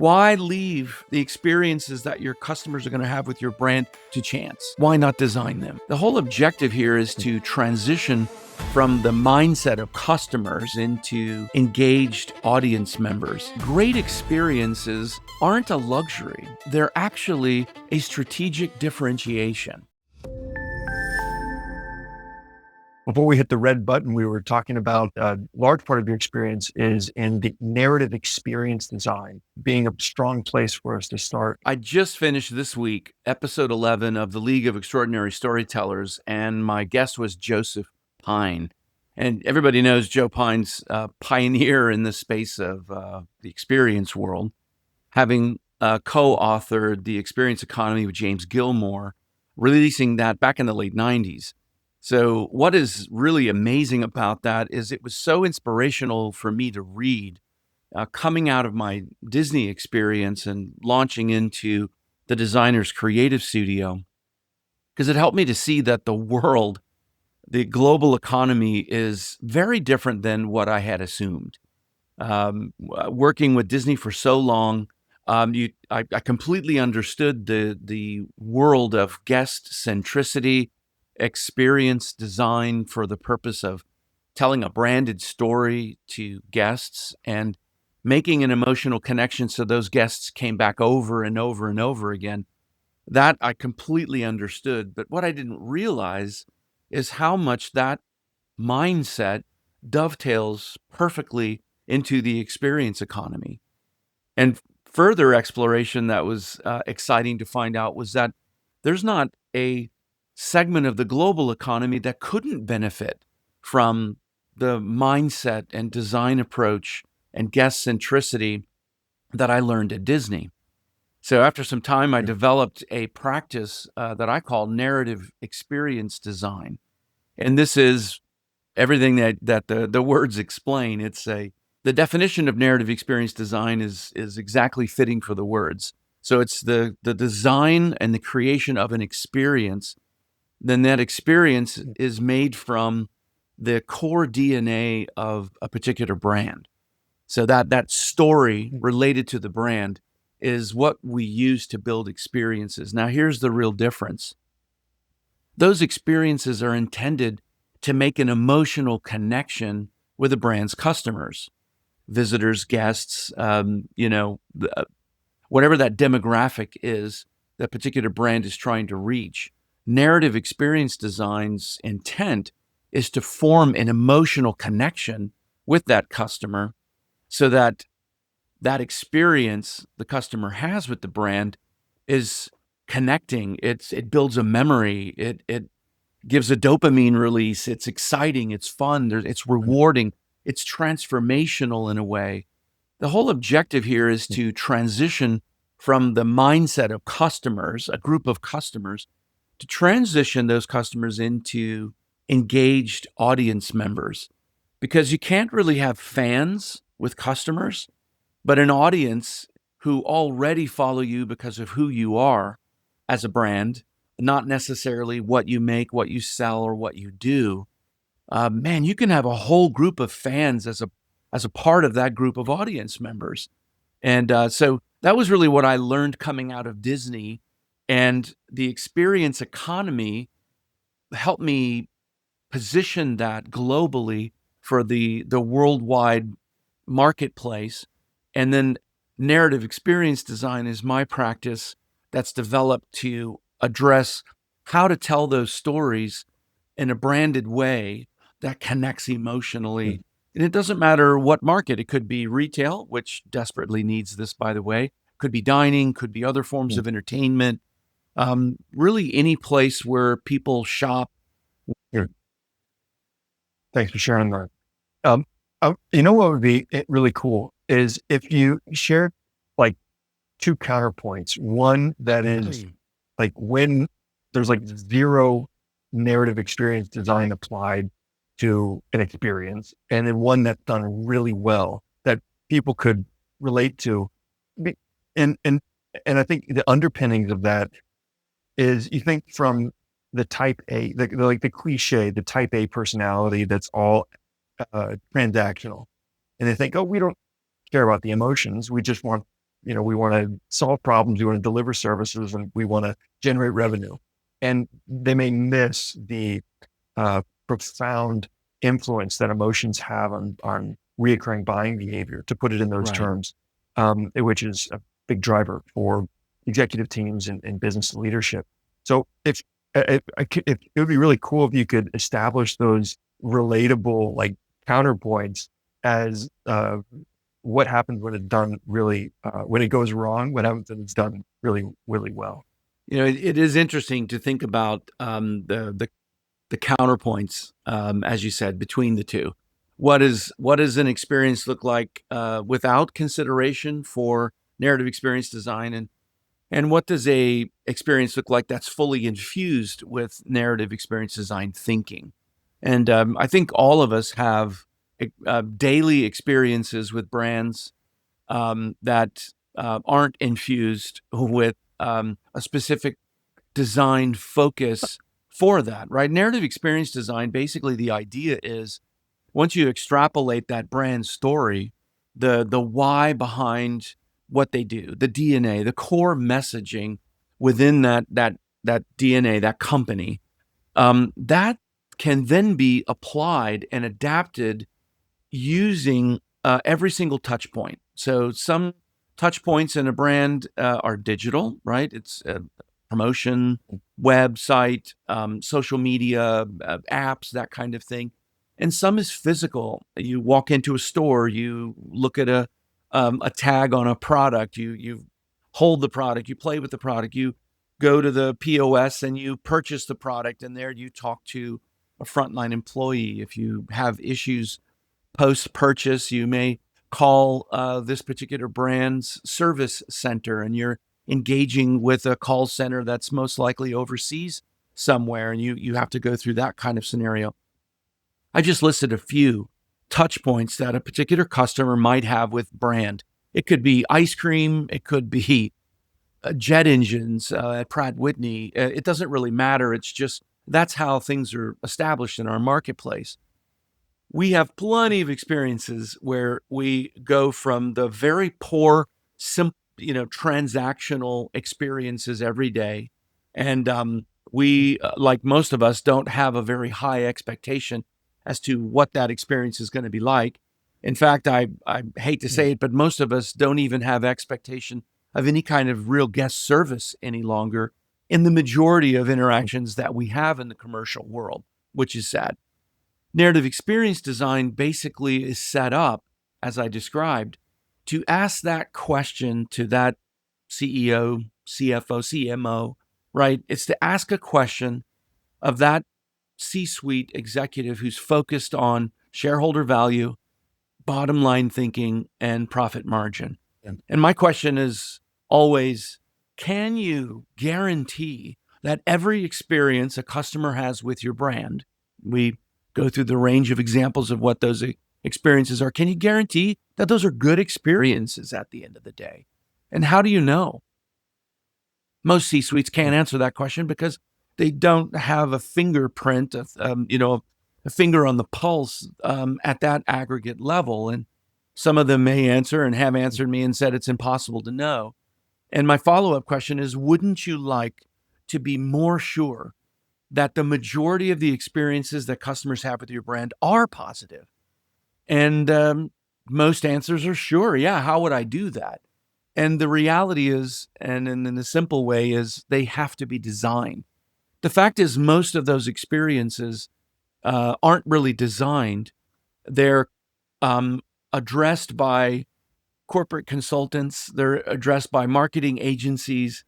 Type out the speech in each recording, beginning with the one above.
Why leave the experiences that your customers are going to have with your brand to chance? Why not design them? The whole objective here is to transition from the mindset of customers into engaged audience members. Great experiences aren't a luxury. They're actually a strategic differentiation. Before we hit the red button, we were talking about a large part of your experience is in the narrative experience design, being a strong place for us to start. I just finished this week, episode 11 of the League of Extraordinary Storytellers, and my guest was Joseph Pine. And everybody knows Joe Pine's a pioneer in the space of the experience world, having co-authored The Experience Economy with James Gilmore, releasing that back in the late 90s. So what is really amazing about that is it was so inspirational for me to read coming out of my Disney experience and launching into the designer's creative studio, because it helped me to see that the world, the global economy is very different than what I had assumed. Working with Disney for so long, I completely understood the world of guest centricity, experience design for the purpose of telling a branded story to guests and making an emotional connection so those guests came back over and over and over again. That I completely understood. But what I didn't realize is how much that mindset dovetails perfectly into the experience economy. And further exploration that was exciting to find out was that there's not a segment of the global economy that couldn't benefit from the mindset and design approach and guest centricity that I learned at Disney. So after some time, I developed a practice that I call narrative experience design. And this is everything that the words explain. The definition of narrative experience design is exactly fitting for the words. So it's the design and the creation of an experience. Then that experience is made from the core DNA of a particular brand. So that story related to the brand is what we use to build experiences. Now, here's the real difference. Those experiences are intended to make an emotional connection with the brand's customers, visitors, guests, whatever that demographic is that particular brand is trying to reach. Narrative experience design's intent is to form an emotional connection with that customer so that that experience the customer has with the brand is connecting. It builds a memory. It gives a dopamine release. It's exciting. It's fun. It's rewarding. It's transformational in a way. The whole objective here is to transition from the mindset of customers, a group of customers, to transition those customers into engaged audience members, because you can't really have fans with customers, but an audience who already follow you because of who you are as a brand, not necessarily what you make, what you sell, or what you do. Man, you can have a whole group of fans as a part of that group of audience members. And so that was really what I learned coming out of Disney. And the experience economy helped me position that globally for the worldwide marketplace. And then narrative experience design is my practice that's developed to address how to tell those stories in a branded way that connects emotionally. And it doesn't matter what market. It could be retail, which desperately needs this, by the way. Could be dining, could be other forms of entertainment. Really any place where people shop. Thanks for sharing that. You know what would be really cool is if you shared like two counterpoints. One that is like when there's like zero narrative experience design applied to an experience, and then one that's done really well that people could relate to. And I think the underpinnings of that is you think from the type A, like the cliche, the type A personality that's all transactional. And they think, oh, we don't care about the emotions. We just want we want to solve problems, we want to deliver services, and we want to generate revenue. And they may miss the profound influence that emotions have on reoccurring buying behavior, to put it in those Right. terms, which is a big driver for executive teams and business leadership. So if it would be really cool if you could establish those relatable like counterpoints as what happens when it's done really, when it goes wrong, what happens when it's done really, really well. It is interesting to think about the counterpoints, as you said, between the two. What does an experience look like without consideration for narrative experience design, and what does a experience look like that's fully infused with narrative experience design thinking? And I think all of us have daily experiences with brands that aren't infused with a specific design focus for that, right? Narrative experience design, basically the idea is once you extrapolate that brand story, the why behind what they do, the DNA, the core messaging within that DNA, that company, that can then be applied and adapted using every single touch point. So some touch points in a brand are digital, right? It's promotion, website, social media, apps, that kind of thing. And some is physical. You walk into a store, you look at a tag on a product, you hold the product, you play with the product, you go to the POS and you purchase the product, and there you talk to a frontline employee. If you have issues post purchase, you may call this particular brand's service center, and you're engaging with a call center that's most likely overseas somewhere, and you have to go through that kind of scenario. I just listed a few touch points that a particular customer might have with brand. It could be ice cream, it could be jet engines at Pratt Whitney. It doesn't really matter. It's just that's how things are established in our marketplace. We have plenty of experiences where we go from the very poor, transactional experiences every day, and we, like most of us, don't have a very high expectation as to what that experience is going to be like. In fact, I hate to say it, but most of us don't even have expectation of any kind of real guest service any longer in the majority of interactions that we have in the commercial world, which is sad. Narrative experience design basically is set up, as I described, to ask that question to that CEO, CFO, CMO, right? It's to ask a question of that C suite executive who's focused on shareholder value, bottom line thinking, and profit margin. Yeah. And my question is always, can you guarantee that every experience a customer has with your brand, we go through the range of examples of what those experiences are, can you guarantee that those are good experiences at the end of the day? And how do you know? Most C-suites can't answer that question because they don't have a fingerprint of, a finger on the pulse at that aggregate level. And some of them may answer and have answered me and said it's impossible to know. And my follow-up question is, wouldn't you like to be more sure that the majority of the experiences that customers have with your brand are positive? And most answers are sure. Yeah, how would I do that? And the reality is, and in the simple way is, they have to be designed. The fact is, most of those experiences aren't really designed. They're addressed by corporate consultants. They're addressed by marketing agencies.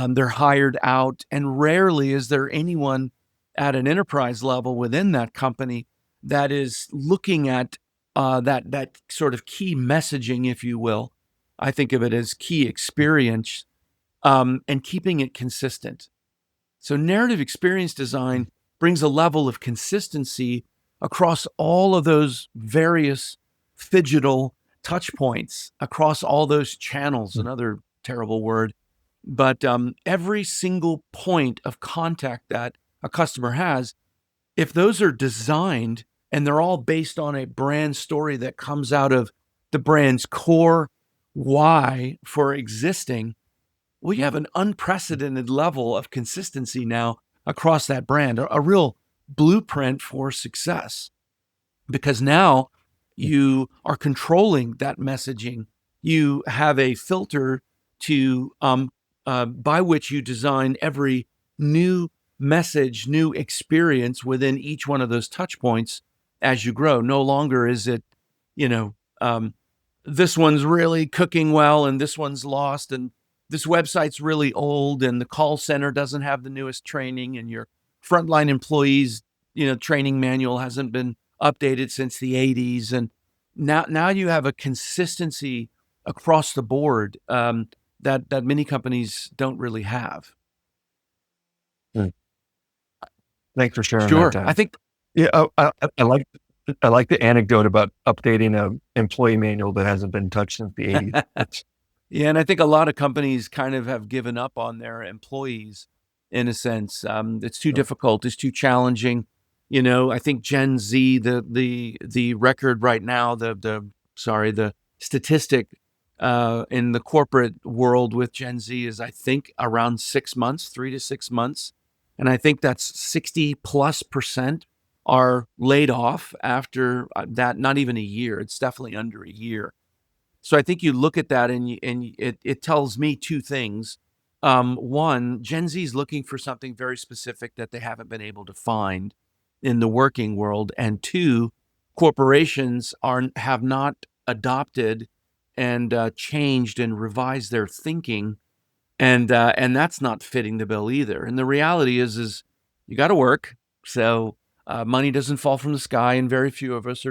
They're hired out. And rarely is there anyone at an enterprise level within that company that is looking at that sort of key messaging, if you will. I think of it as key experience, and keeping it consistent. So narrative experience design brings a level of consistency across all of those various fidgital touch points, across all those channels, another terrible word. But every single point of contact that a customer has, if those are designed and they're all based on a brand story that comes out of the brand's core why for existing, well, you have an unprecedented level of consistency now across that brand, a real blueprint for success, because now you are controlling that messaging. You have a filter to by which you design every new message, new experience within each one of those touch points as you grow. No longer is it, you know, um, this one's really cooking well and this one's lost, and this website's really old and the call center doesn't have the newest training, and your frontline employees, training manual hasn't been updated since the 80s. And now you have a consistency across the board, that many companies don't really have. Mm. Thanks for sharing that, Sure. I Dan. think Yeah, I like the anecdote about updating a employee manual that hasn't been touched since the 80s. That's Yeah, and I think a lot of companies kind of have given up on their employees in a sense. It's too difficult. It's too challenging. I think Gen Z, the record right now, the statistic in the corporate world with Gen Z is, I think, around 6 months, 3 to 6 months, and I think that's 60+% are laid off after that. Not even a year. It's definitely under a year. So I think you look at that and it tells me two things. One, Gen Z is looking for something very specific that they haven't been able to find in the working world. And two, corporations have not adopted and changed and revised their thinking, and that's not fitting the bill either. And the reality is you got to work. So money doesn't fall from the sky, and very few of us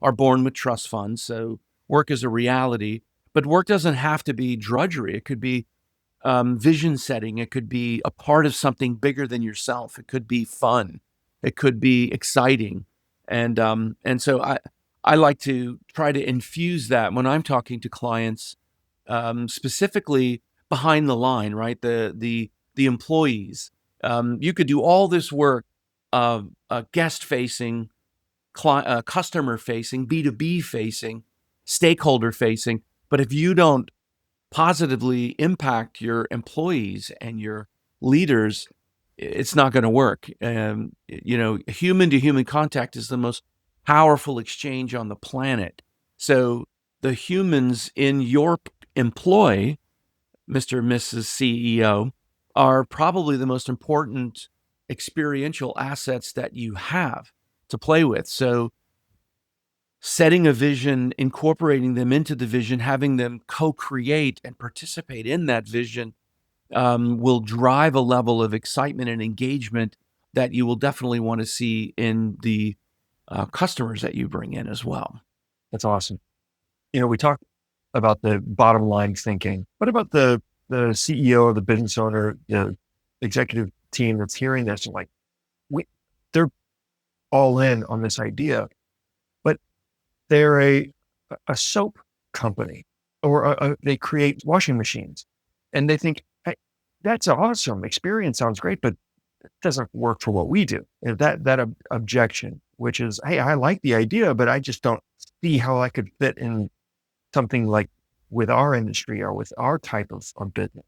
are born with trust funds. So work is a reality, but work doesn't have to be drudgery. It could be vision setting. It could be a part of something bigger than yourself. It could be fun. It could be exciting, and so I like to try to infuse that when I'm talking to clients, specifically behind the line, right? The employees. You could do all this work, guest facing, customer facing, B2B facing, stakeholder facing. But if you don't positively impact your employees and your leaders, it's not going to work. Human to human contact is the most powerful exchange on the planet. So the humans in your employ, Mr. and Mrs. CEO, are probably the most important experiential assets that you have to play with. So setting a vision, incorporating them into the vision, having them co-create and participate in that vision, will drive a level of excitement and engagement that you will definitely want to see in the customers that you bring in as well. that's awesome. We talk about the bottom line thinking. What about the CEO or the business owner, the executive team that's hearing this and like, they're all in on this idea, but they're a soap company or they create washing machines, and they think, hey, that's awesome. Experience sounds great, but it doesn't work for what we do. And that objection, which is, hey, I like the idea, but I just don't see how I could fit in something like with our industry or with our type of business.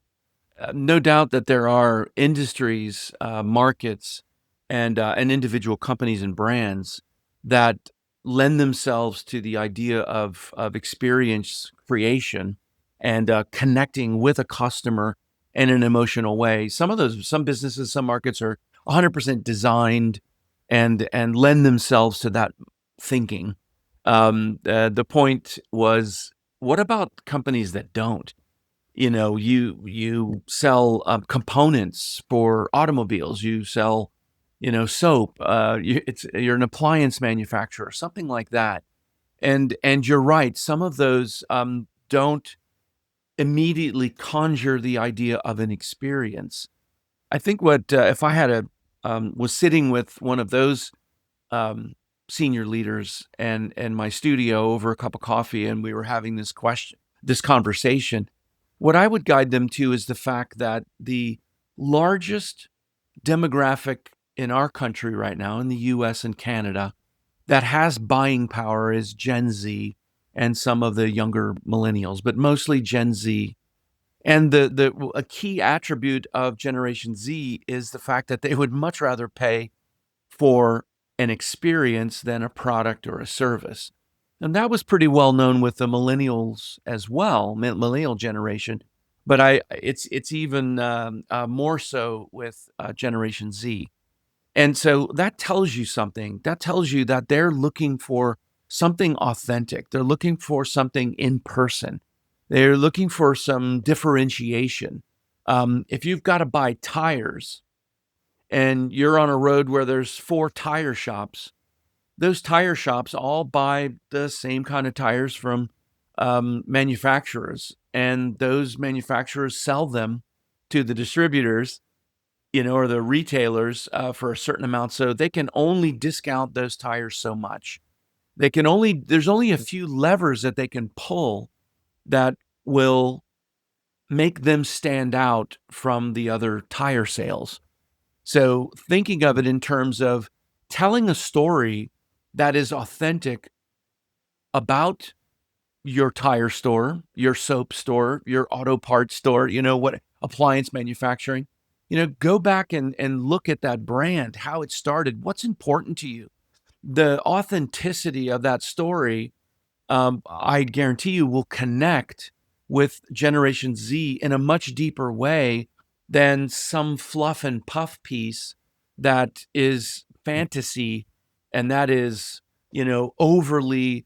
No doubt that there are industries, markets, and individual companies and brands that lend themselves to the idea of experience creation and connecting with a customer in an emotional way. Some businesses, some markets are 100% designed and lend themselves to that thinking. The point was, what about companies that don't? You sell components for automobiles. You sell, soap. You're an appliance manufacturer, something like that. And you're right. Some of those don't immediately conjure the idea of an experience. I think what if I had was sitting with one of those um, senior leaders and my studio over a cup of coffee, and we were having this conversation. What I would guide them to is the fact that the largest demographic in our country right now, in the US and Canada, that has buying power is Gen Z and some of the younger millennials, but mostly Gen Z. And a key attribute of Generation Z is the fact that they would much rather pay for an experience than a product or a service. And that was pretty well known with the millennials as well, millennial generation. But it's even more so with Generation Z. And so that tells you something. That tells you that they're looking for something authentic. They're looking for something in person. They're looking for some differentiation. If you've got to buy tires and you're on a road where there's 4 tire shops, those tire shops all buy the same kind of tires from manufacturers, and those manufacturers sell them to the distributors, or the retailers for a certain amount. So they can only discount those tires so much. There's only a few levers that they can pull that will make them stand out from the other tire sales. So thinking of it in terms of telling a story that is authentic about your tire store, your soap store, your auto parts store, what appliance manufacturing, go back and look at that brand, how it started, what's important to you. The authenticity of that story, I guarantee you, will connect with Generation Z in a much deeper way than some fluff and puff piece that is fantasy and that is, overly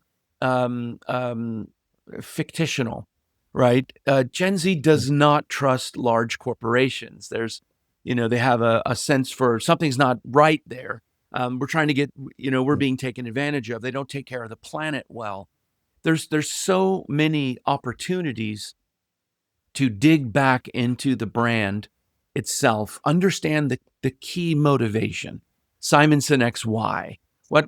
fictional, right? Gen Z does not trust large corporations. They have a sense for something's not right there. We're trying to get, we're being taken advantage of. They don't take care of the planet well. There's so many opportunities to dig back into the brand itself, understand the key motivation. Simonson X Y. What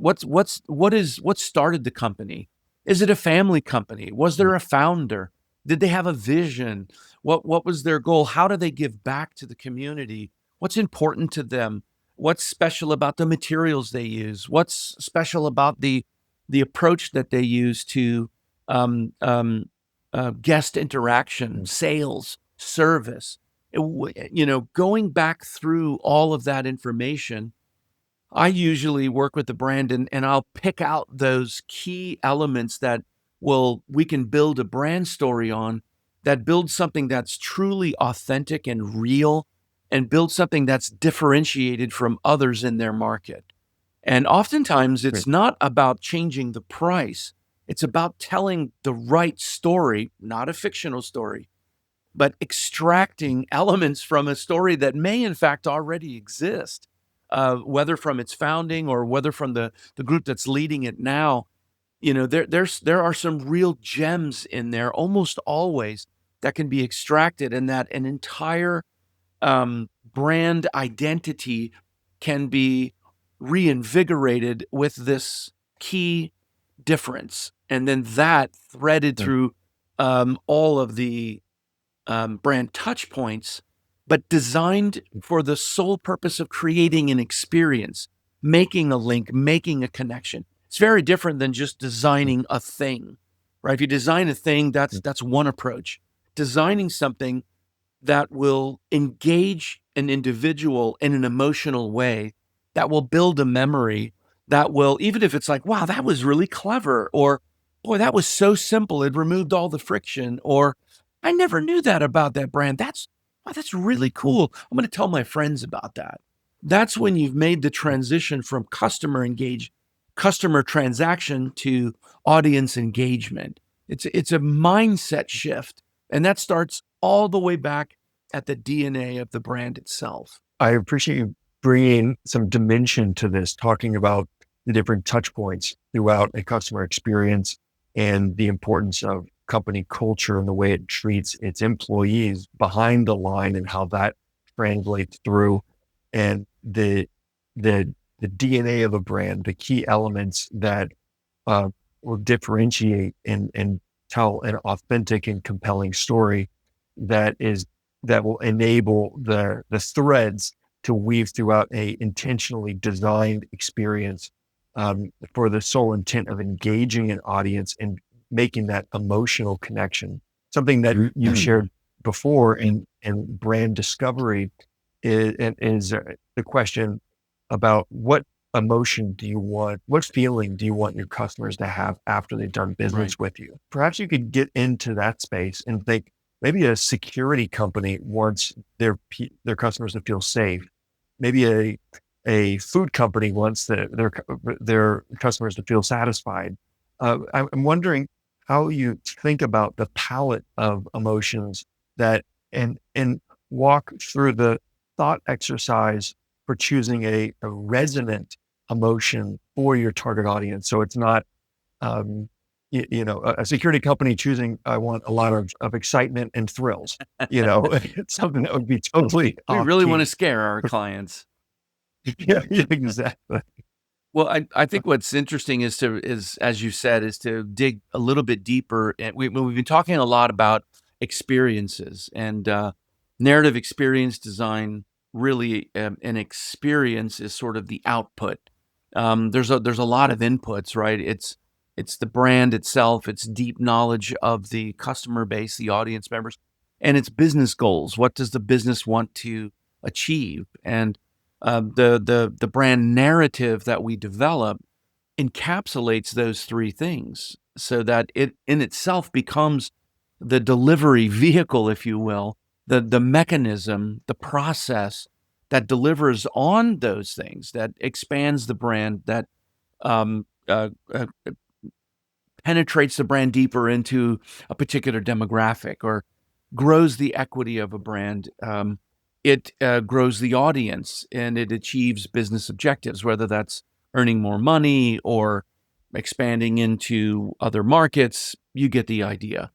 started the company? Is it a family company? Was there a founder? Did they have a vision? What was their goal? How do they give back to the community? What's important to them? What's special about the materials they use? What's special about the approach that they use to guest interaction, sales, service? Going back through all of that information, I usually work with the brand and I'll pick out those key elements that we can build a brand story on, that builds something that's truly authentic and real, and build something that's differentiated from others in their market. And oftentimes it's not about changing the price. It's about telling the right story, not a fictional story, but extracting elements from a story that may in fact already exist, whether from its founding or whether from the group that's leading it now. There are some real gems in there almost always that can be extracted, and that an entire brand identity can be reinvigorated with this key difference, and then that threaded through all of the brand touch points, but designed for the sole purpose of creating an experience, making a link, making a connection. It's very different than just designing a thing, right? If you design a thing, that's one approach. Designing something that will engage an individual in an emotional way, that will build a memory, that will, even if it's like, wow, that was really clever, or boy, that was so simple, it removed all the friction, or I never knew that about that brand. That's really cool. I'm going to tell my friends about that. That's when you've made the transition from customer transaction to audience engagement. It's a mindset shift, and that starts all the way back at the DNA of the brand itself. I appreciate you bringing some dimension to this, talking about the different touch points throughout a customer experience and the importance of company culture and the way it treats its employees behind the line and how that translates through, and the DNA of a brand, the key elements that will differentiate and tell an authentic and compelling story that will enable the threads to weave throughout a intentionally designed experience for the sole intent of engaging an audience and making that emotional connection. Something that you shared before in brand discovery is the question about what emotion do you want, what feeling do you want your customers to have after they've done business Right. with you? Perhaps you could get into that space and think maybe a security company wants their customers to feel safe. Maybe a food company wants their customers to feel satisfied. I'm wondering how you think about the palette of emotions that and walk through the thought exercise for choosing a resonant emotion for your target audience. So it's not, a security company choosing, I want a lot of excitement and thrills, it's something that would be totally We off really want to key. scare our clients. Yeah, yeah, exactly. Well, I think what's interesting is as you said, is to dig a little bit deeper. And we've been talking a lot about experiences and narrative experience design. Really, an experience is sort of the output. There's a lot of inputs, right? It's the brand itself, it's deep knowledge of the customer base, the audience members, and it's business goals. What does the business want to achieve? And the brand narrative that we develop encapsulates those three things so that it in itself becomes the delivery vehicle, if you will, the mechanism, the process that delivers on those things, that expands the brand, that um, penetrates the brand deeper into a particular demographic or grows the equity of a brand. It grows the audience and it achieves business objectives, whether that's earning more money or expanding into other markets. You get the idea.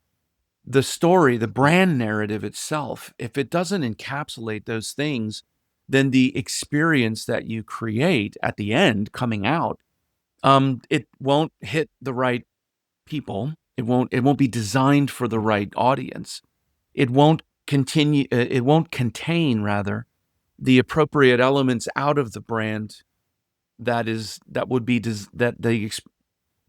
The story, the brand narrative itself, if it doesn't encapsulate those things, then the experience that you create at the end coming out, it won't hit the right people. It won't be designed for the right audience. It won't contain rather the appropriate elements out of the brand that would be that the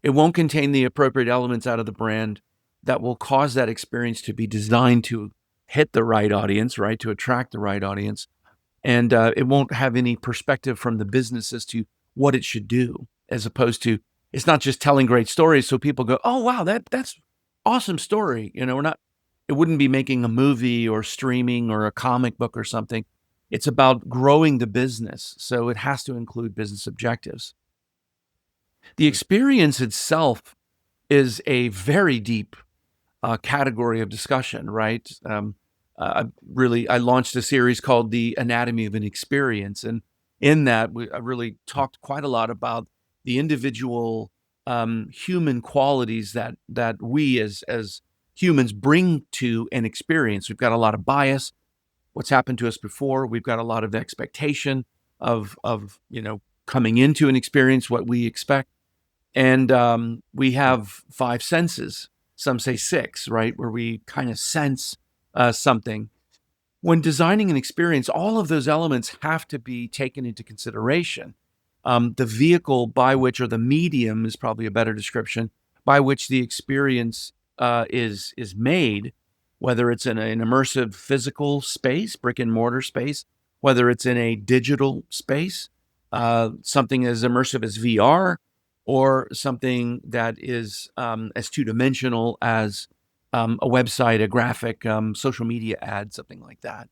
it won't contain the appropriate elements out of the brand that will cause that experience to be designed to hit the right audience, right? To attract the right audience. And it won't have any perspective from the business as to what it should do, as opposed to it's not just telling great stories. So people go, oh, wow, that's awesome story. We're not, it wouldn't be making a movie or streaming or a comic book or something. It's about growing the business. So it has to include business objectives. The experience itself is a very deep category of discussion, right? I launched a series called The Anatomy of an Experience. And in that, I really talked quite a lot about the individual human qualities that we as humans bring to an experience. We've got a lot of bias, what's happened to us before. We've got a lot of expectation of coming into an experience, what we expect. And we have five senses. Some say six, right? Where we kind of sense something. When designing an experience, all of those elements have to be taken into consideration. The vehicle by which, or the medium is probably a better description, by which the experience is made, whether it's in an immersive physical space, brick and mortar space, whether it's in a digital space, something as immersive as VR, or something that is as two-dimensional as a website, a graphic, social media ad, something like that.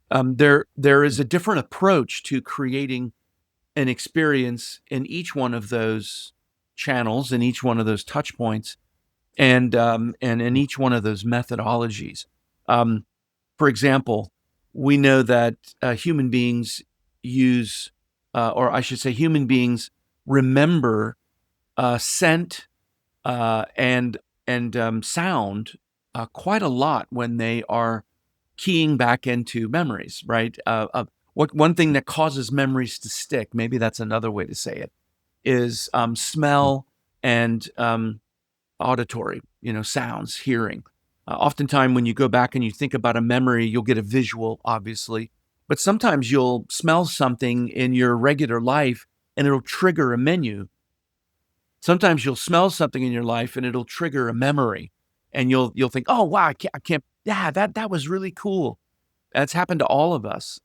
There is a different approach to creating an experience in each one of those channels, in each one of those touch points, and in each one of those methodologies. Um, for example, we know that human beings use, or I should say, human beings remember scent and sound quite a lot when they are keying back into memories, right? What one thing that causes memories to stick, maybe that's another way to say it, is smell and auditory, sounds, hearing. Oftentimes, when you go back and you think about a memory, you'll get a visual, obviously, but sometimes you'll smell something in your regular life and it'll trigger a menu Sometimes you'll smell something in your life and it'll trigger a memory, and you'll think, oh wow, I can't, yeah, that was really cool. That's happened to all of us.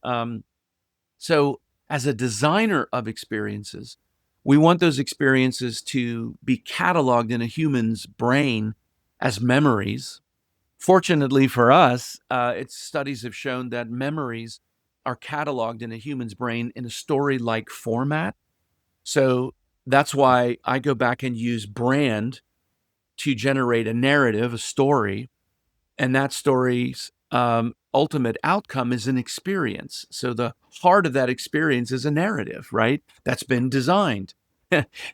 So as a designer of experiences, we want those experiences to be cataloged in a human's brain as memories. Fortunately for us, its studies have shown that memories are cataloged in a human's brain in a story-like format. So that's why I go back and use brand to generate a narrative, a story, and that story's ultimate outcome is an experience. So the heart of that experience is a narrative, right? That's been designed,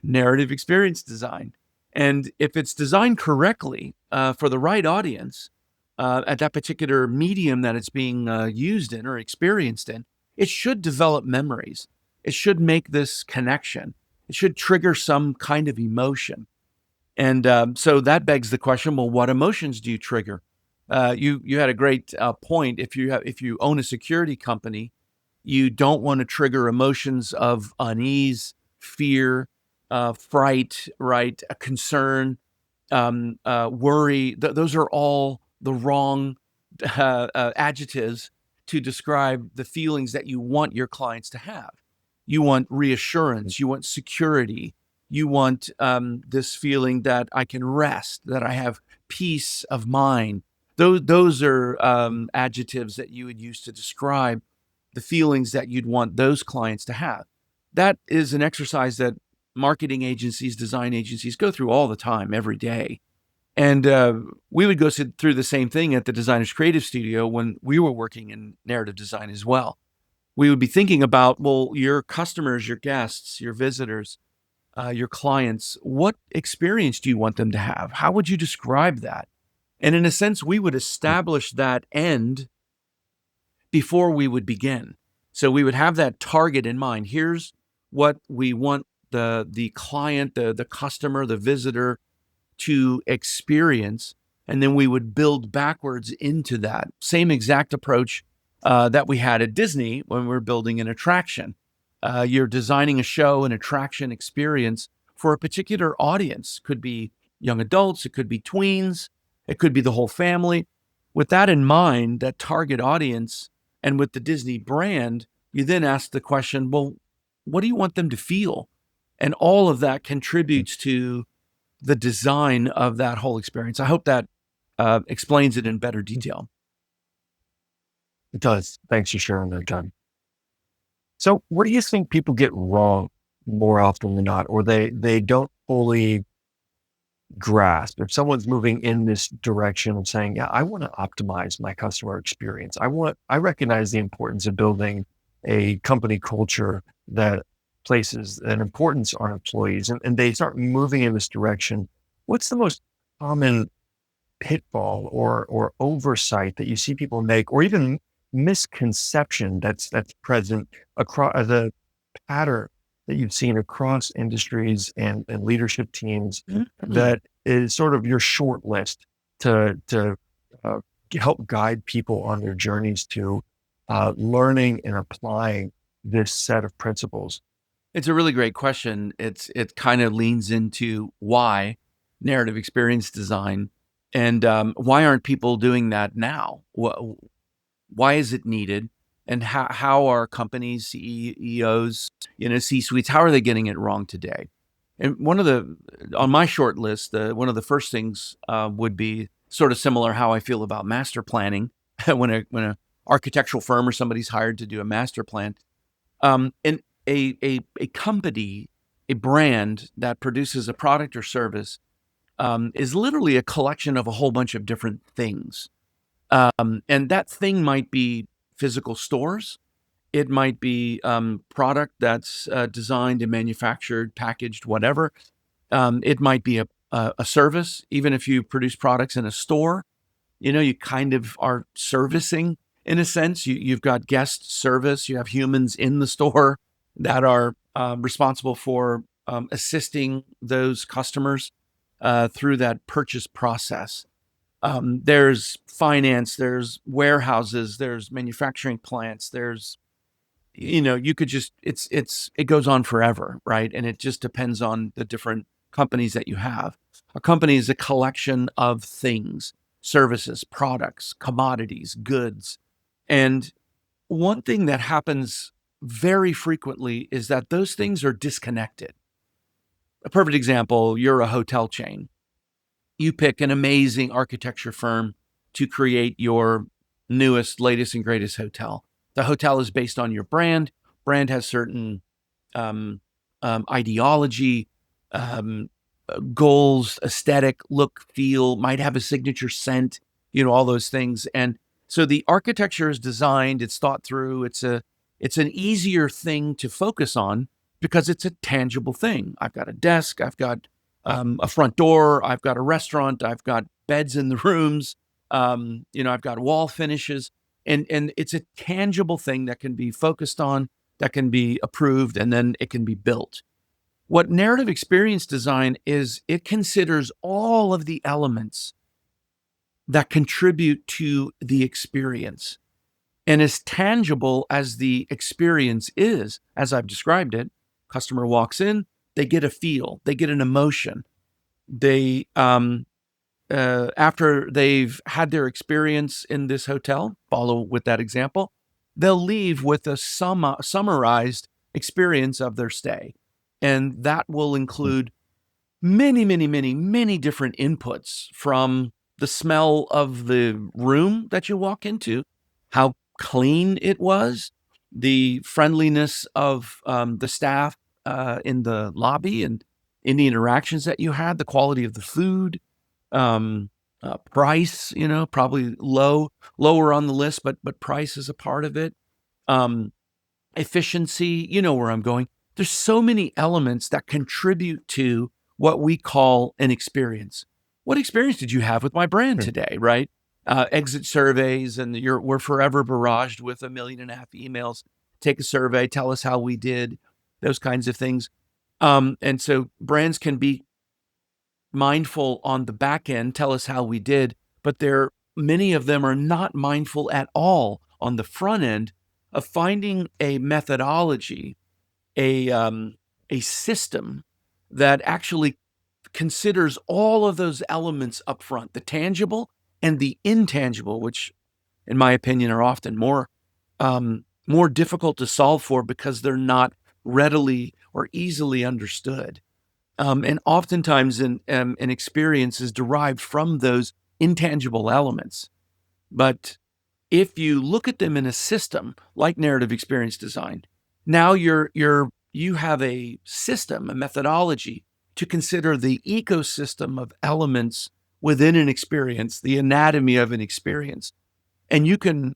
narrative experience design. And if it's designed correctly for the right audience at that particular medium that it's being used in or experienced in, it should develop memories. It should make this connection. It should trigger some kind of emotion. And so that begs the question: well, what emotions do you trigger? You had a great point. If you own a security company, you don't want to trigger emotions of unease, fear, fright, right, a concern, worry. Those are all the wrong adjectives to describe the feelings that you want your clients to have. You want reassurance. You want security. You want this feeling that I can rest, that I have peace of mind. Those are adjectives that you would use to describe the feelings that you'd want those clients to have. That is an exercise that marketing agencies, design agencies go through all the time, every day. And we would go through the same thing at the Designer's Creative Studio when we were working in narrative design as well. We would be thinking about, well, your customers, your guests, your visitors, your clients, what experience do you want them to have? How would you describe that? And in a sense, we would establish that end before we would begin. So we would have that target in mind. Here's what we want the client, the customer, the visitor to experience, and then we would build backwards into that. Same exact approach that we had at Disney when we were building an attraction. You're designing a show, an attraction experience for a particular audience. Could be young adults, it could be tweens, it could be the whole family. With that in mind, that target audience, and with the Disney brand, you then ask the question, well, what do you want them to feel? And all of that contributes to the design of that whole experience. I hope that explains it in better detail. It does. Thanks for sharing that, John. So what do you think people get wrong more often than not, or they don't fully grasp? If someone's moving in this direction of saying, yeah, I want to optimize my customer experience. I recognize the importance of building a company culture that places an importance on employees, and they start moving in this direction. What's the most common pitfall or oversight that you see people make, or even misconception that's present across the pattern that you've seen across industries and leadership teams that is sort of your short list to uh, help guide people on their journeys to learning and applying this set of principles? It's a really great question. It kind of leans into why narrative experience design, and why aren't people doing that now? Why is it needed? And how are companies, CEOs, C-suites, how are they getting it wrong today? And on my short list, one of the first things would be sort of similar how I feel about master planning when a architectural firm or somebody's hired to do a master plan. And a company, a brand that produces a product or service is literally a collection of a whole bunch of different things. And that thing might be physical stores. It might be product that's designed and manufactured, packaged, whatever. It might be a service. Even if you produce products in a store, you kind of are servicing in a sense. You've got guest service. You have humans in the store that are responsible for assisting those customers through that purchase process. There's finance, there's warehouses, there's manufacturing plants, there's, you could just, it goes on forever, right? And it just depends on the different companies that you have. A company is a collection of things, services, products, commodities, goods. And one thing that happens very frequently is that those things are disconnected. A perfect example, you're a hotel chain. You pick an amazing architecture firm to create your newest, latest, and greatest hotel. The hotel is based on your brand. Brand has certain ideology, um, goals, aesthetic, look, feel, might have a signature scent, all those things. And so the architecture is designed, it's thought through, it's an easier thing to focus on because it's a tangible thing. I've got a desk, I've got a front door, I've got a restaurant, I've got beds in the rooms, I've got wall finishes, and it's a tangible thing that can be focused on, that can be approved, and then it can be built. What narrative experience design is, it considers all of the elements that contribute to the experience. And as tangible as the experience is, as I've described it, customer walks in, they get a feel, they get an emotion. They, after they've had their experience in this hotel, follow with that example, they'll leave with a summarized experience of their stay. And that will include many, many, many, many different inputs, from the smell of the room that you walk into, how clean it was, the friendliness of the staff in the lobby, and in the interactions that you had, the quality of the food, price, probably lower on the list, but price is a part of it. Efficiency, you know where I'm going. There's so many elements that contribute to what we call an experience. What experience did you have with my brand today, right? Exit surveys, and we're forever barraged with 1.5 million emails. Take a survey, tell us how we did, those kinds of things. And so brands can be mindful on the back end, tell us how we did, but many of them are not mindful at all on the front end of finding a methodology, a system that actually considers all of those elements up front, the tangible and the intangible, which in my opinion are often more difficult to solve for because they're not readily or easily understood. And oftentimes an experience is derived from those intangible elements. But if you look at them in a system like narrative experience design, now you have a system, a methodology to consider the ecosystem of elements within an experience, the anatomy of an experience. And you can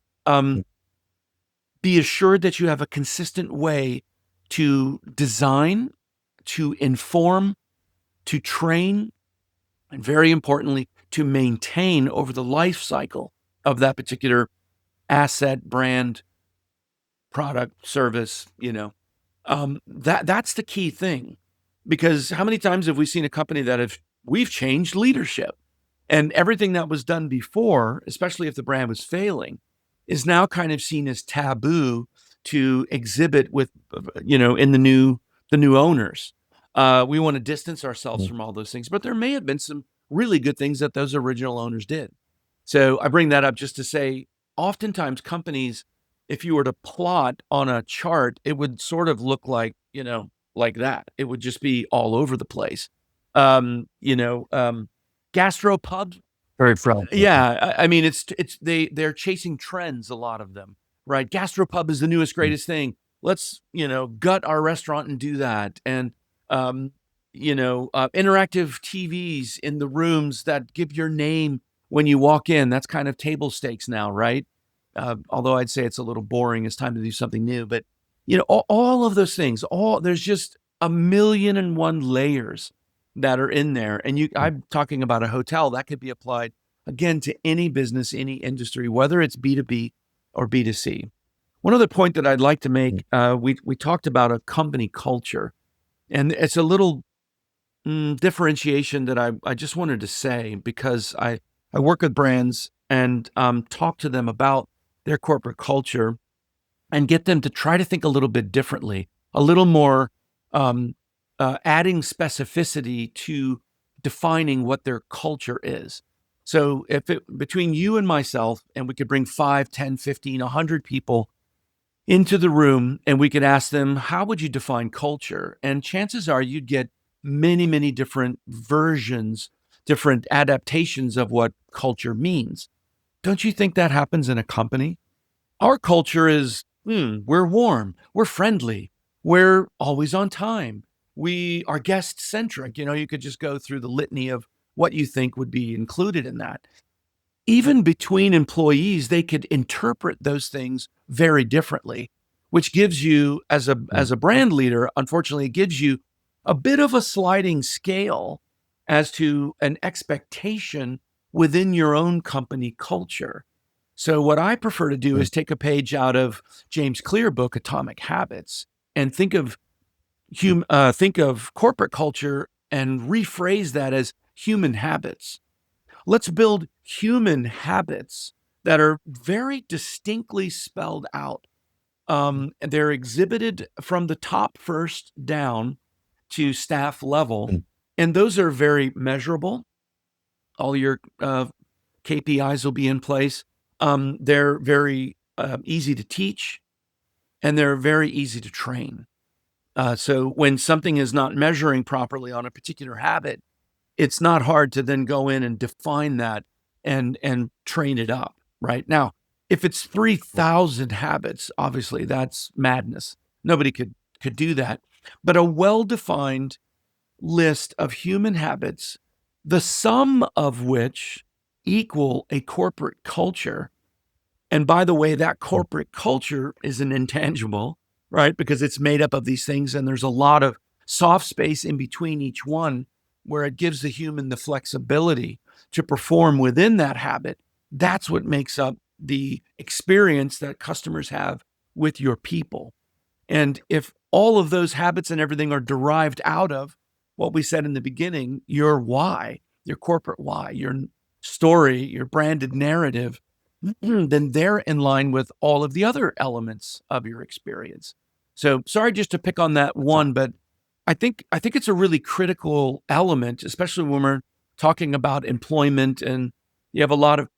be assured that you have a consistent way to design, to inform, to train, and very importantly, to maintain over the life cycle of that particular asset, brand, product, service, that's the key thing. Because how many times have we seen a company that we've changed leadership, and everything that was done before, especially if the brand was failing, is now kind of seen as taboo to exhibit with, in the new owners. We want to distance ourselves from all those things, but there may have been some really good things that those original owners did. So I bring that up just to say, oftentimes companies, if you were to plot on a chart, it would sort of look like, like that. It would just be all over the place. Gastropubs. Very friendly. Yeah. I mean, they're chasing trends, a lot of them, right? Gastropub is the newest, greatest thing. Let's, gut our restaurant and do that. And, interactive TVs in the rooms that give your name when you walk in. That's kind of table stakes now, right? Although I'd say it's a little boring. It's time to do something new. But, all of those things, there's just 1,000,001 layers that are in there. And I'm talking about a hotel that could be applied, again, to any business, any industry, whether it's B2B or B2C. One other point that I'd like to make, we talked about a company culture, and it's a little differentiation that I just wanted to say, because I work with brands and talk to them about their corporate culture and get them to try to think a little bit differently, a little more adding specificity to defining what their culture is. So if between you and myself, and we could bring 5, 10, 15, 100 people into the room and we could ask them, how would you define culture? And chances are you'd get many, many different versions, different adaptations of what culture means. Don't you think that happens in a company? Our culture is, we're warm, we're friendly, we're always on time, we are guest centric. You could just go through the litany of what you think would be included in that. Even between employees, they could interpret those things very differently, which gives you, as a brand leader, unfortunately, it gives you a bit of a sliding scale as to an expectation within your own company culture. So what I prefer to do is take a page out of James Clear's book, Atomic Habits, and think of corporate culture and rephrase that as human habits. Let's build human habits that are very distinctly spelled out. They're exhibited from the top first down to staff level, and those are very measurable. All your KPIs will be in place. They're very easy to teach, and they're very easy to train. So when something is not measuring properly on a particular habit, it's not hard to then go in and define that and train it up. Right now, if it's 3,000 habits, obviously that's madness. Nobody could do that. But a well-defined list of human habits, the sum of which equal a corporate culture. And by the way, that corporate culture is an intangible, right? Because it's made up of these things, and there's a lot of soft space in between each one where it gives the human the flexibility to perform within that habit. That's what makes up the experience that customers have with your people. And if all of those habits and everything are derived out of what we said in the beginning, your why, your corporate why, your story, your branded narrative, then they're in line with all of the other elements of your experience. So sorry just to pick on that one, but I think it's a really critical element, especially when we're talking about employment, and you have a lot of,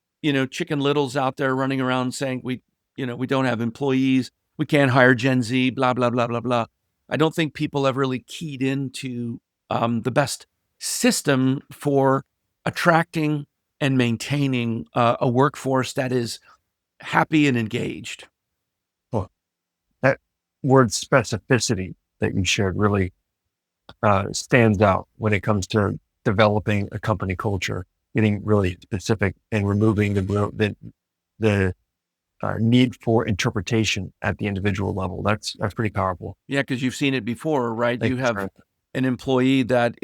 Chicken Littles out there running around saying we don't have employees, we can't hire Gen Z, blah, blah, blah, blah, blah. I don't think people have really keyed into the best system for attracting and maintaining a workforce that is happy and engaged. Well, that word specificity that you shared really stands out when it comes to developing a company culture, getting really specific and removing the need for interpretation at the individual level. That's pretty powerful. Yeah, because you've seen it before, right? Thank You you, have sir. an employee that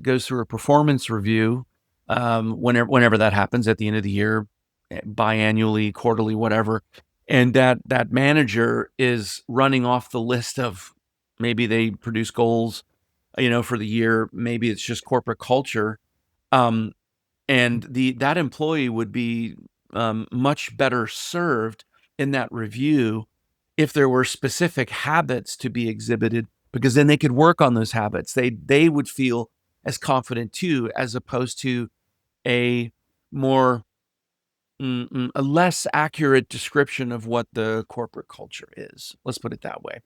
goes through a performance review whenever that happens at the end of the year, biannually, quarterly, whatever, and that manager is running off the list of, maybe they produce goals, for the year. Maybe it's just corporate culture, and that employee would be much better served in that review if there were specific habits to be exhibited, because then they could work on those habits. They would feel as confident too, as opposed to a more a less accurate description of what the corporate culture is. Let's put it that way.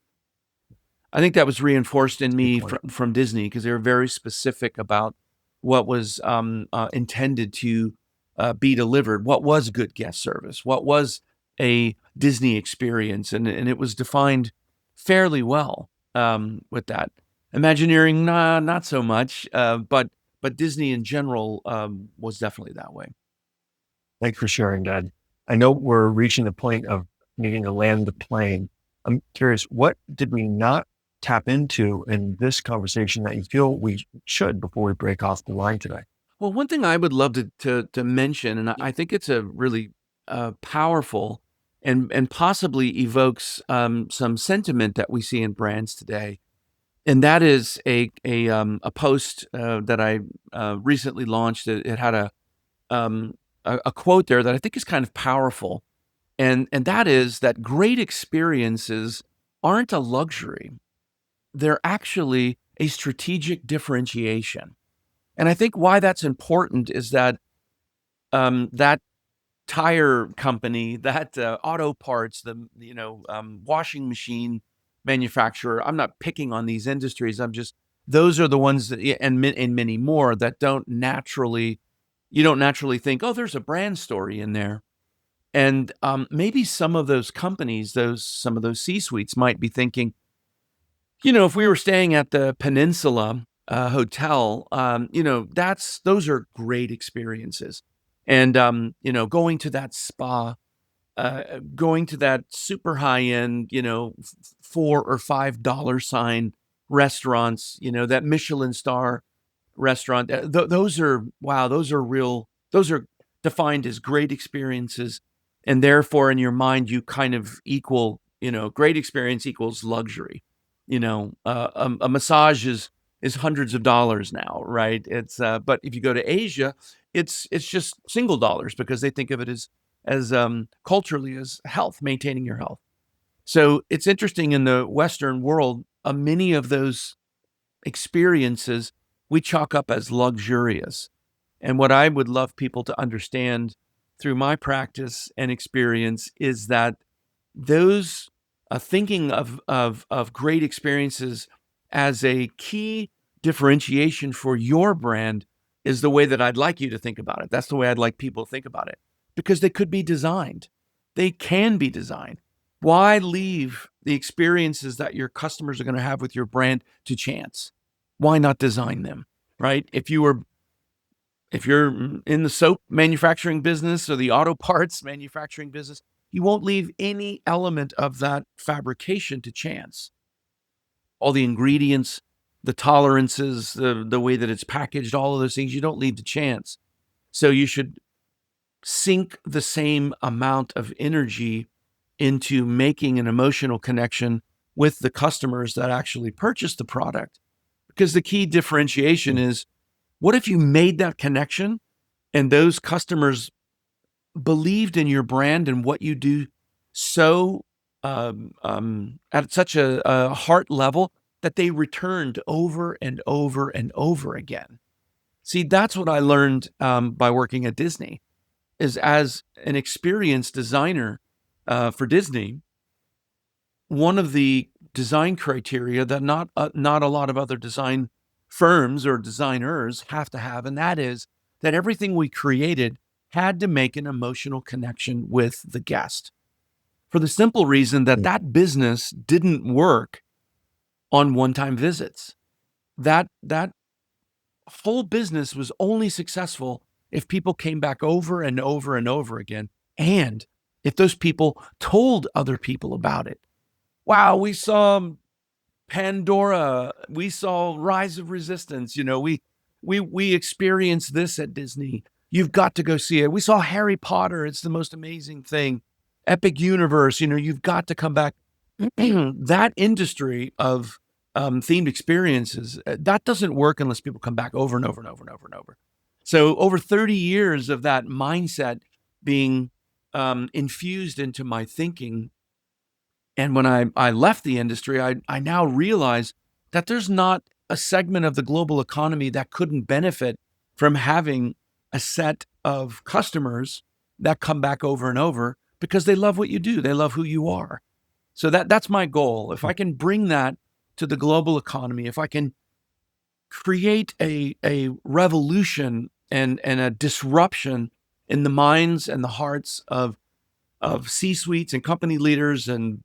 I think that was reinforced in Good me point. from Disney, because they were very specific about what was intended to be delivered. What was good guest service? What was a Disney experience? And it was defined fairly well with that. Imagineering, nah, not so much, but Disney in general was definitely that way. Thanks for sharing, Dad. I know we're reaching the point of needing to land the plane. I'm curious, what did we not tap into in this conversation that you feel we should before we break off the line today? Well, one thing I would love to mention, and I think it's a really powerful and possibly evokes some sentiment that we see in brands today, and that is a post that I recently launched. It had a quote there that I think is kind of powerful, and that is that great experiences aren't a luxury; they're actually a strategic differentiation. And I think why that's important is that that tire company, that auto parts, the washing machine manufacturer. I'm not picking on these industries. Those are the ones that, and many more that you don't naturally think, oh, there's a brand story in there. And maybe some of those companies, some of those C-suites might be thinking, if we were staying at the Peninsula hotel, those are great experiences. And, going to that spa, going to that super high end, $4 or $5 restaurants, that Michelin star restaurant. Those are, wow, those are defined as great experiences. And therefore, in your mind, you kind of equal, great experience equals luxury. A massage is hundreds of dollars now, right? But if you go to Asia, it's just single dollars because they think of it as culturally as health, maintaining your health. So it's interesting in the Western world, many of those experiences we chalk up as luxurious. And what I would love people to understand through my practice and experience is that those thinking of great experiences as a key differentiation for your brand is the way that I'd like you to think about it. That's the way I'd like people to think about it, because they could be designed. They can be designed. Why leave the experiences that your customers are going to have with your brand to chance? Why not design them, right? If you're in the soap manufacturing business or the auto parts manufacturing business, you won't leave any element of that fabrication to chance. All the ingredients, the tolerances, the way that it's packaged, all of those things, you don't leave to chance. So you should sink the same amount of energy into making an emotional connection with the customers that actually purchase the product. Because the key differentiation is, what if you made that connection and those customers believed in your brand and what you do so at such a heart level that they returned over and over and over again? See, that's what I learned by working at Disney, is as an experienced designer for Disney, one of the design criteria that not a lot of other design firms or designers have to have, and that is that everything we created had to make an emotional connection with the guest, for the simple reason that that business didn't work on one-time visits. That whole business was only successful if people came back over and over and over again, and if those people told other people about it. Wow, we saw Pandora, we saw Rise of Resistance. We experienced this at Disney. You've got to go see it. We saw Harry Potter. It's the most amazing thing. Epic Universe. You've got to come back. That industry of themed experiences, that doesn't work unless people come back over and over and over and over and over. So over 30 years of that mindset being infused into my thinking. And when I left the industry, I now realize that there's not a segment of the global economy that couldn't benefit from having a set of customers that come back over and over because they love what you do. They love who you are. So that's my goal. If I can bring that to the global economy, if I can create a revolution and a disruption in the minds and the hearts of C-suites and company leaders and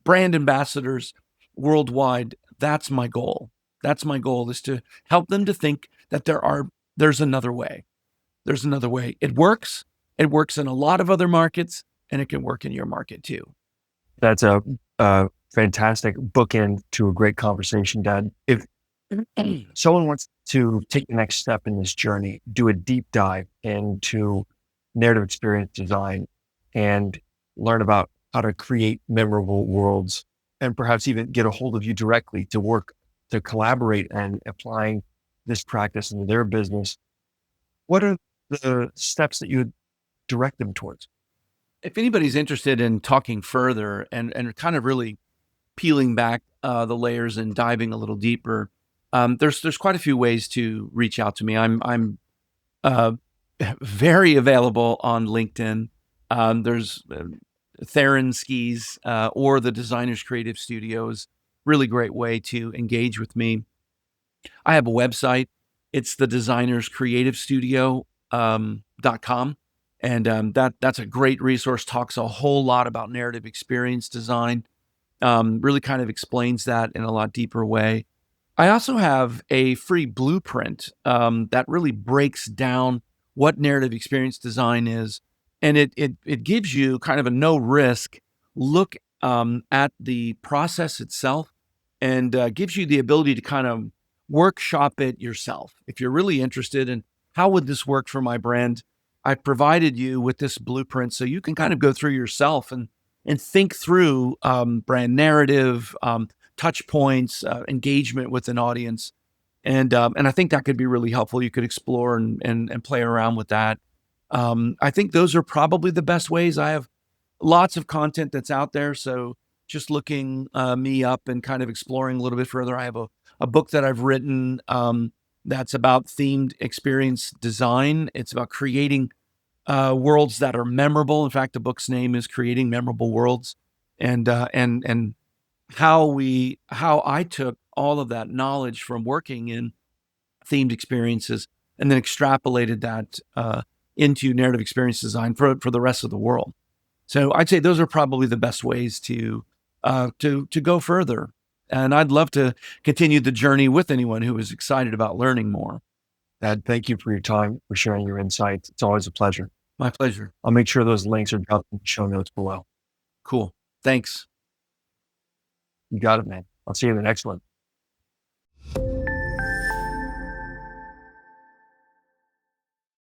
brand ambassadors worldwide, that's my goal. That's my goal, is to help them to think that there's another way. There's another way. It works. It works in a lot of other markets, and it can work in your market too. That's a fantastic bookend to a great conversation, Dad. If someone wants to take the next step in this journey, do a deep dive into narrative experience design and learn about how to create memorable worlds, and perhaps even get a hold of you directly to work, to collaborate and applying this practice into their business, what are the steps that you would direct them towards? If anybody's interested in talking further and kind of really peeling back the layers and diving a little deeper, there's quite a few ways to reach out to me. I'm uh, very available on LinkedIn. There's Theron Skees or the Designers Creative Studios. Really great way to engage with me. I have a website. It's the Designers Creative Studio .com. And that's a great resource. Talks a whole lot about narrative experience design. Really kind of explains that in a lot deeper way. I also have a free blueprint that really breaks down what narrative experience design is, and it gives you kind of a no risk look at the process itself, and gives you the ability to kind of workshop it yourself. If you're really interested in how would this work for my brand, I provided you with this blueprint so you can kind of go through yourself and think through brand narrative, touch points, engagement with an audience. And I think that could be really helpful. You could explore and play around with that. I think those are probably the best ways. I have lots of content that's out there. So just looking me up and kind of exploring a little bit further. I have a book that I've written that's about themed experience design. It's about creating worlds that are memorable. In fact, the book's name is Creating Memorable Worlds. And how I took all of that knowledge from working in themed experiences and then extrapolated that into narrative experience design for the rest of the world. So I'd say those are probably the best ways to go further. And I'd love to continue the journey with anyone who is excited about learning more. Ed, thank you for your time, for sharing your insights. It's always a pleasure. My pleasure. I'll make sure those links are dropped in the show notes below. Cool. Thanks. You got it, man. I'll see you in the next one.